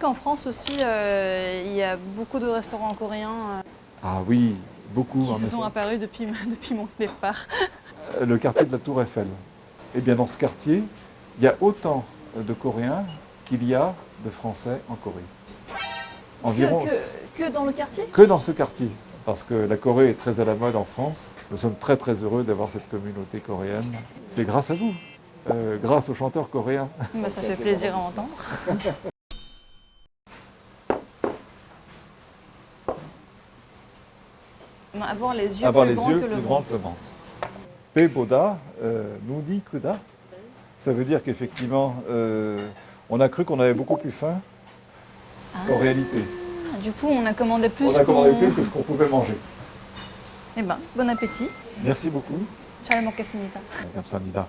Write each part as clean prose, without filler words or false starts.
qu'en France aussi, il y a beaucoup de restaurants coréens Ah oui, beaucoup en qui se effet. sont apparus depuis mon départ. Le quartier de la Tour Eiffel. Eh bien, dans ce quartier, il y a autant de Coréens qu'il y a de Français en Corée. Environ Que dans le quartier? que dans ce quartier. Parce que la Corée est très à la mode en France. Nous sommes très très heureux d'avoir cette communauté coréenne. C'est grâce à vous, grâce aux chanteurs coréens. Bah, ça fait plaisir à entendre. Avoir les yeux Avoir plus les grands yeux que le plus grands ventre. que le ventre. Peboda, nous dit Kuda. Ça veut dire qu'effectivement, on a cru qu'on avait beaucoup plus faim. En réalité, Du coup, on a commandé plus on a commandé plus que ce qu'on pouvait manger. Eh ben, bon appétit. Merci beaucoup. 잘 먹겠습니다. 감사합니다.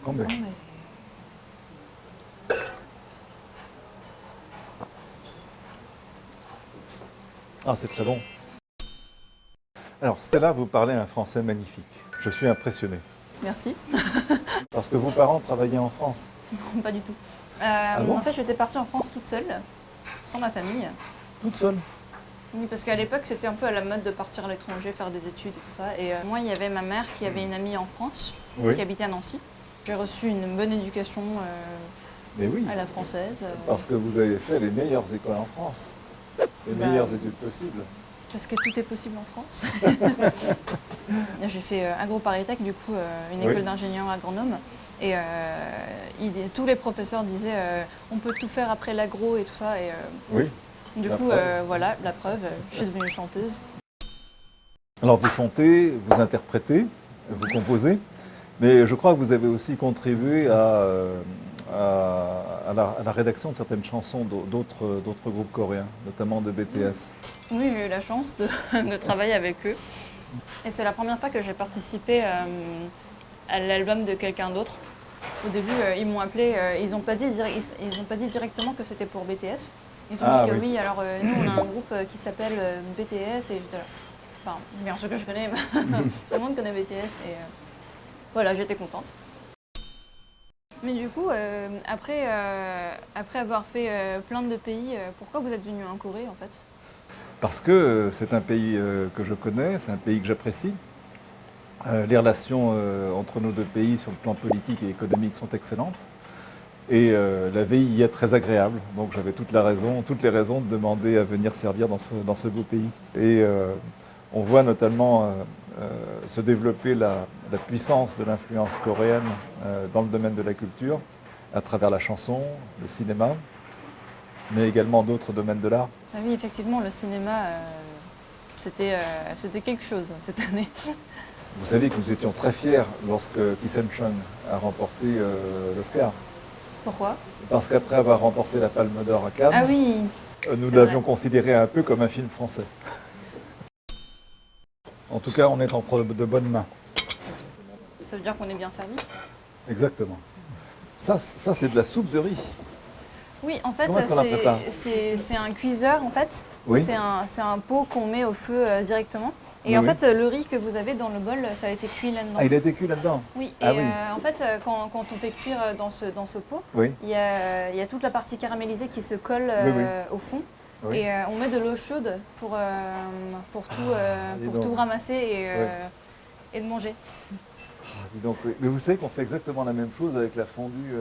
건배. Ah, c'est très bon. Alors, Stella, vous parlez un français magnifique. Je suis impressionné. Merci. Parce que vos parents travaillaient en France. Non, pas du tout. Bon En fait, j'étais partie en France toute seule, sans ma famille. Toute seule. Oui, parce qu'à l'époque, c'était un peu à la mode de partir à l'étranger, faire des études et tout ça. Et moi, il y avait ma mère qui avait une amie en France, Oui. qui habitait à Nancy. J'ai reçu une bonne éducation Mais oui, à la française. parce que vous avez fait les meilleures écoles en France. Les Bah, meilleures études possibles. Parce que tout est possible en France. J'ai fait AgroParisTech, du coup, une Oui. école d'ingénieur agronome. Et tous les professeurs disaient on peut tout faire après l'agro et tout ça. Et Oui. du La coup, preuve. voilà, la preuve, je suis devenue chanteuse. Alors vous chantez, vous interprétez, vous composez, mais je crois que vous avez aussi contribué à la rédaction de certaines chansons d'autres groupes coréens, notamment de BTS. Oui, j'ai eu la chance de travailler avec eux. Et c'est la première fois que j'ai participé à l'album de quelqu'un d'autre. Au début, ils m'ont appelé, ils n'ont pas dit directement que c'était pour BTS. Ils ont Ah, dit que oui. oui, alors nous on a un groupe qui s'appelle BTS et j'étais là. Enfin, bien sûr que je connais, tout le monde connaît BTS et voilà, j'étais contente. Mais du coup, après avoir fait plein de pays, pourquoi vous êtes venu en Corée en fait? Parce que c'est un pays que je connais, c'est un pays que j'apprécie. Les relations entre nos deux pays sur le plan politique et économique sont excellentes. Et la vie y est très agréable. Donc j'avais toutes les raisons de demander à venir servir dans ce beau pays. Et on voit notamment se développer la puissance de l'influence coréenne dans le domaine de la culture, à travers la chanson, le cinéma, mais également d'autres domaines de l'art. Ah oui, effectivement, le cinéma, c'était quelque chose cette année. Vous savez que nous étions très fiers lorsque Ki Seung-cheon a remporté l'Oscar. Pourquoi? Parce qu'après avoir remporté la Palme d'Or à Cannes, Ah oui, nous c'est l'avions vrai. considéré un peu comme un film français. En tout cas, on est entre de bonnes mains. Ça veut dire qu'on est bien servi? Exactement. Ça c'est de la soupe de riz. Oui, en fait, Comment est-ce qu'on la prépare? c'est un cuiseur, en fait. Oui. C'est un pot qu'on met au feu directement. Et Oui, en oui. fait, le riz que vous avez dans le bol, ça a été cuit là-dedans. Ah, il a été cuit là-dedans? Oui, et Ah oui. en fait, quand on fait cuire dans ce pot, Oui. il y a toute la partie caramélisée qui se colle Oui, oui. au fond. Oui. Et on met de l'eau chaude pour dis donc. tout ramasser et de manger. Ah, dis donc, oui. Mais vous savez qu'on fait exactement la même chose avec la fondue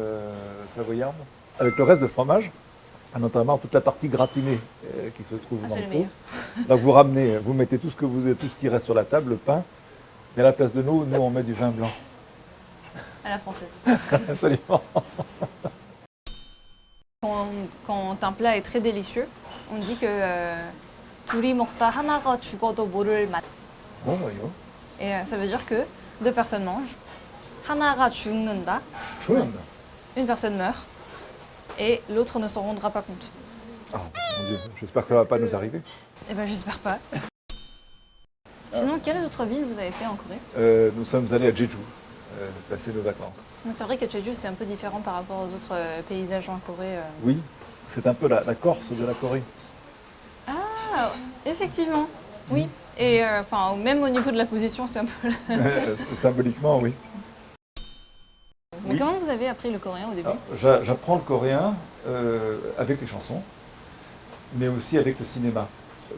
savoyarde, avec le reste de fromage, notamment toute la partie gratinée qui se trouve dans c'est le le pot. meilleur. Là, vous ramenez, vous mettez tout ce qui reste sur la table, le pain, et à la place de nous on met du vin blanc. À la française. Absolument. Quand un plat est très délicieux, on dit que 둘이 먹다 하나가 죽어도 모를 맛. Bon, voyons. Et ça veut dire que deux personnes mangent, 하나가 죽는다, Chouette. une personne meurt et l'autre ne s'en rendra pas compte. Ah, mon Dieu, j'espère que ça ne va pas nous arriver. Eh ben j'espère pas. Sinon, quelle autre ville vous avez fait en Corée? Nous sommes allés à Jeju, passer nos vacances. C'est vrai que Jeju c'est un peu différent par rapport aux autres paysages en Corée. Oui, c'est un peu la Corse de la Corée. Ah, effectivement, oui. Et même au niveau de la position, c'est un peu. Symboliquement, oui. Mais Oui. comment vous avez appris le coréen au début? J'apprends le coréen avec les chansons, mais aussi avec le cinéma.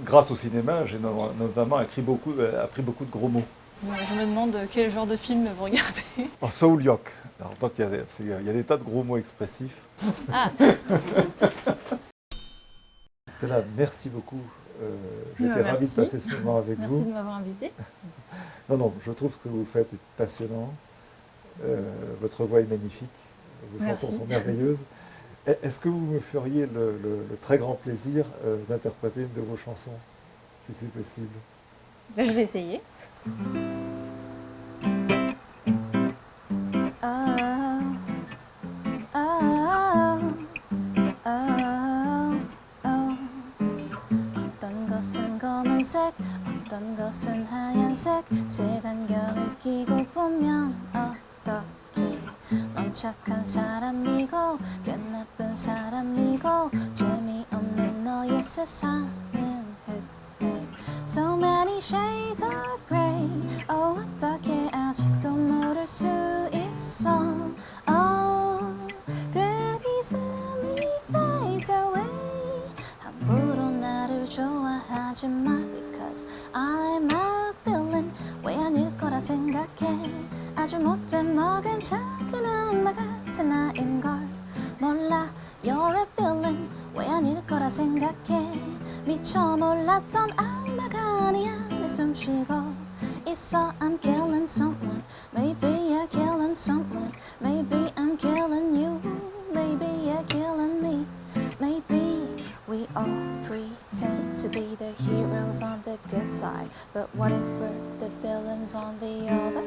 Grâce au cinéma, j'ai notamment appris beaucoup de gros mots. Je me demande quel genre de film vous regardez. Oh, Seoul-yok. Alors, donc, il y a des tas de gros mots expressifs. Ah, Stella, merci beaucoup. J'étais ravi de merci. passer ce moment avec merci vous. de m'avoir invité. Non, je trouve que ce que vous faites est passionnant. Votre voix est magnifique. Vos Merci. chansons sont merveilleuses. Est-ce que vous me feriez le très grand plaisir d'interpréter une de vos chansons, si c'est possible? Ben, je vais essayer. 어떤 것은 검은색, 어떤 것은 하얀색, 색안경을 끼고 보면 어떻게? 넌 착한 사람이고 꽤 나쁜 사람이고 재미없는 너의 세상은 흑백. So many shades of grey. Oh, 어떻게 아직도 모를 수 있어? Oh, good easily fades away. 함부로 나를 좋아하지 마. Because I'm a villain. 왜 아닐 거라 생각해. 아주 못된 먹은 작은 악마 같은 나인걸 몰라. You're a villain. 왜 아닐 거라 생각해. 미처 몰랐던 악마가 아니야. 내 숨쉬고 있어. I'm killing someone. Maybe you're killing someone. Maybe I'm killing you. Maybe you're killing me. Maybe we all pretend to be the heroes on the good side, but what if we're the villains on the other?